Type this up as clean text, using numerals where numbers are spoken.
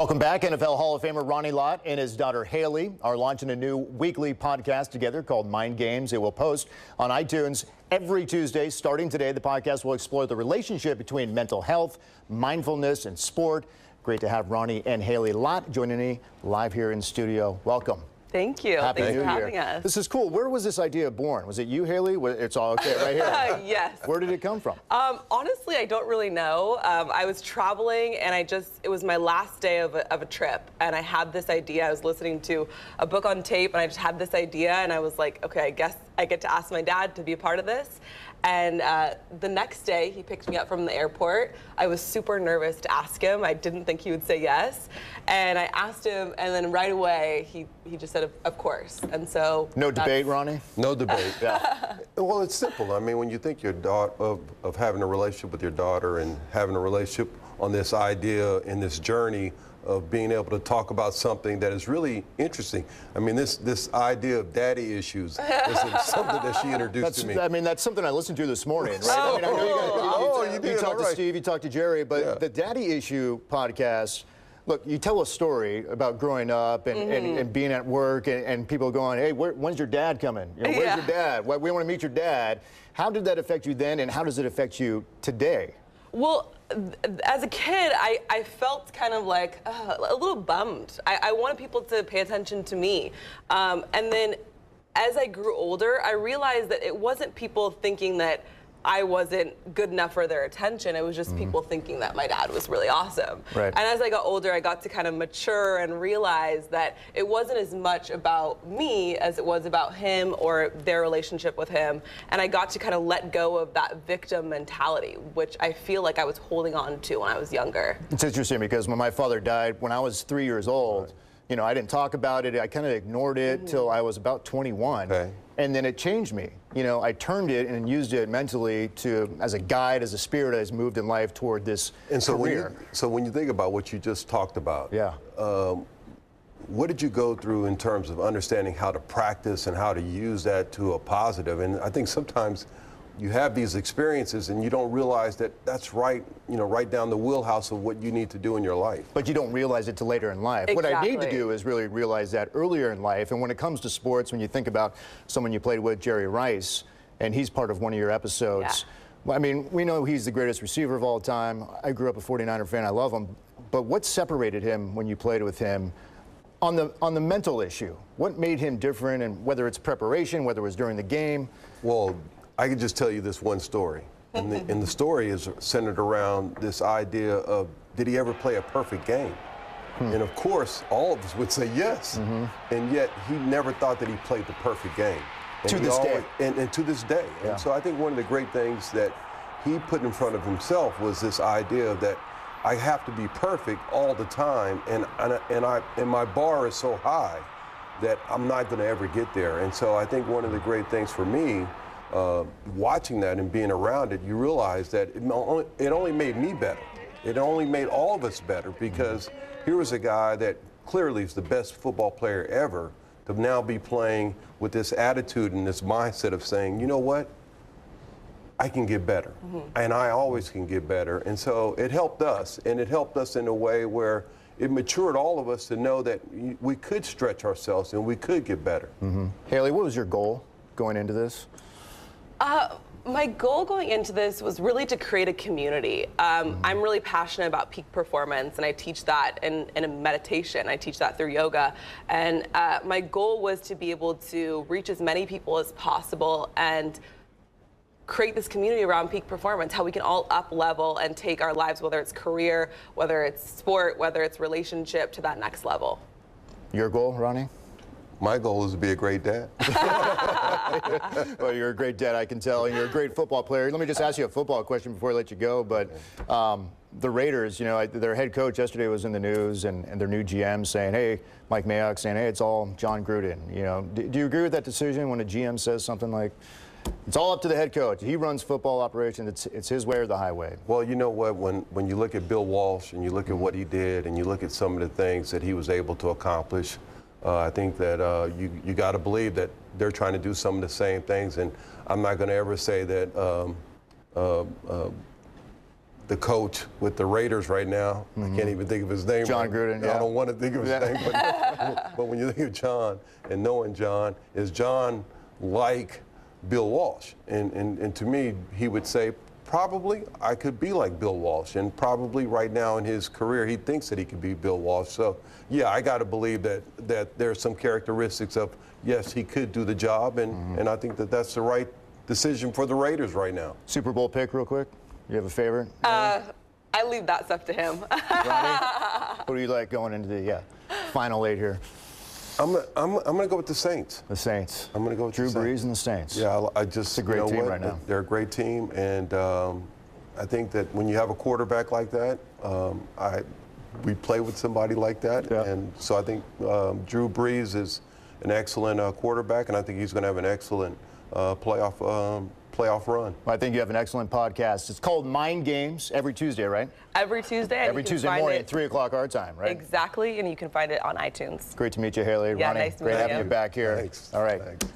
Welcome back. NFL Hall of Famer Ronnie Lott and his daughter Hailey are launching a new weekly podcast together called Mind Games. It will post on iTunes every Tuesday. Starting today, the podcast will explore the relationship between mental health, mindfulness, and sport. Great to have Ronnie and Hailey Lott joining me live here in studio. Welcome. Thank you. Happy Thanks New for Year. having us. This is cool. Where was this idea born? Was it you, Hailey? It's all okay right here. Yes. Where did it come from? Honestly, I don't really know. I was traveling and it was my last day of a trip, and I had this idea. I was listening to a book on tape and I just had this idea, and I was like, okay, I guess I get to ask my dad to be a part of this. And the next day, he picked me up from the airport. I was super nervous to ask him. I didn't think he would say yes. And I asked him, and then right away, he just said, of course. And so No debate, Ronnie? No debate. Yeah. Well, it's simple. I mean, when you think of having a relationship with your daughter and having a relationship on this idea and this journey of being able to talk about something that is really interesting. I mean, this idea of daddy issues is something that she introduced to me. I mean, that's something I listened to this morning, right? I mean, I know you talked to Steve, you talked to Jerry, but the Daddy Issue podcast, look, you tell a story about growing up and being at work and people going, hey, when's your dad coming? You know, where's your dad? We want to meet your dad. How did that affect you then, and how does it affect you today? Well, as a kid, I felt kind of like a little bummed. I wanted people to pay attention to me. And then as I grew older, I realized that it wasn't people thinking that I wasn't good enough for their attention. It was just people thinking that my dad was really awesome. Right. And as I got older, I got to kind of mature and realize that it wasn't as much about me as it was about him or their relationship with him. And I got to kind of let go of that victim mentality, which I feel like I was holding on to when I was younger. It's interesting because when my father died, when I was 3 years old, you know, I didn't talk about it. I kind of ignored it till I was about 21. Okay. And then it changed me. You know, I turned it and used it mentally as a guide, as a spirit as moved in life toward this career. So when you think about what you just talked about, what did you go through in terms of understanding how to practice and how to use that to a positive? And I think sometimes you have these experiences and you don't realize that that's right, you know, right down the wheelhouse of what you need to do in your life. But you don't realize it till later in life. Exactly. What I need to do is really realize that earlier in life. And when it comes to sports, when you think about someone you played with, Jerry Rice, and he's part of one of your episodes. Well, I mean, we know he's the greatest receiver of all time. I grew up a 49er fan. I love him. But what separated him when you played with him on the mental issue? What made him different, and whether it's preparation, whether it was during the game? Well, I can just tell you this one story. And the story is centered around this idea of, did he ever play a perfect game? And of course, all of us would say yes. And yet, he never thought that he played the perfect game. And to this day. And to this day. Yeah. And so I think one of the great things that he put in front of himself was this idea that I have to be perfect all the time, and my bar is so high that I'm not going to ever get there. And so I think one of the great things for me, watching that and being around it, you realize that it only made me better. It only made all of us better, because here was a guy that clearly is the best football player ever, to now be playing with this attitude and this mindset of saying, you know what, I can get better, and I always can get better. And so it helped us, and it helped us in a way where it matured all of us to know that we could stretch ourselves and we could get better. Hailey, what was your goal going into this? My goal going into this was really to create a community. I'm really passionate about peak performance, and I teach that in a meditation. I teach that through yoga. And my goal was to be able to reach as many people as possible and create this community around peak performance, how we can all up level and take our lives, whether it's career, whether it's sport, whether it's relationship, to that next level. Your goal, Ronnie? My goal is to be a great dad. Well, you're a great dad, I can tell, and you're a great football player. Let me just ask you a football question before I let you go. But the Raiders, you know, their head coach yesterday was in the news, and their new GM saying, hey, Mike Mayock saying, hey, it's all John Gruden. You know, do you agree with that decision when a GM says something like, it's all up to the head coach? He runs football operations. It's his way or the highway. Well, you know what? When you look at Bill Walsh and you look at what he did and you look at some of the things that he was able to accomplish, I think that you got to believe that they're trying to do some of the same things. And I'm not going to ever say that the coach with the Raiders right now. I can't even think of his name. John Gruden, yeah. I don't want to think of his name, but when you think of John and knowing John, is John like Bill Walsh? And to me, he would say, probably I could be like Bill Walsh, and probably right now in his career, he thinks that he could be Bill Walsh. So, yeah, I got to believe that there's some characteristics of, yes, he could do the job, and I think that that's the right decision for the Raiders right now. Super Bowl pick real quick. You have a favorite? I leave that stuff to him. Ronnie, what do you like going into the final 8 here? I'm gonna go with the Saints. The Saints. I'm gonna go with Drew the Saints. Brees and the Saints. Yeah, I just. It's a great team right now. They're a great team, and I think that when you have a quarterback like that, we play with somebody like that, and so I think Drew Brees is an excellent quarterback, and I think he's going to have an excellent playoff run. Well, I think you have an excellent podcast. It's called Mind Games, every Tuesday, right? Every Tuesday. Every Tuesday morning at 3 o'clock our time, right? Exactly, and you can find it on iTunes. Great to meet you, Haley. Yeah, Ronnie, nice to great meet having you. you back here. Thanks. All right. Thanks.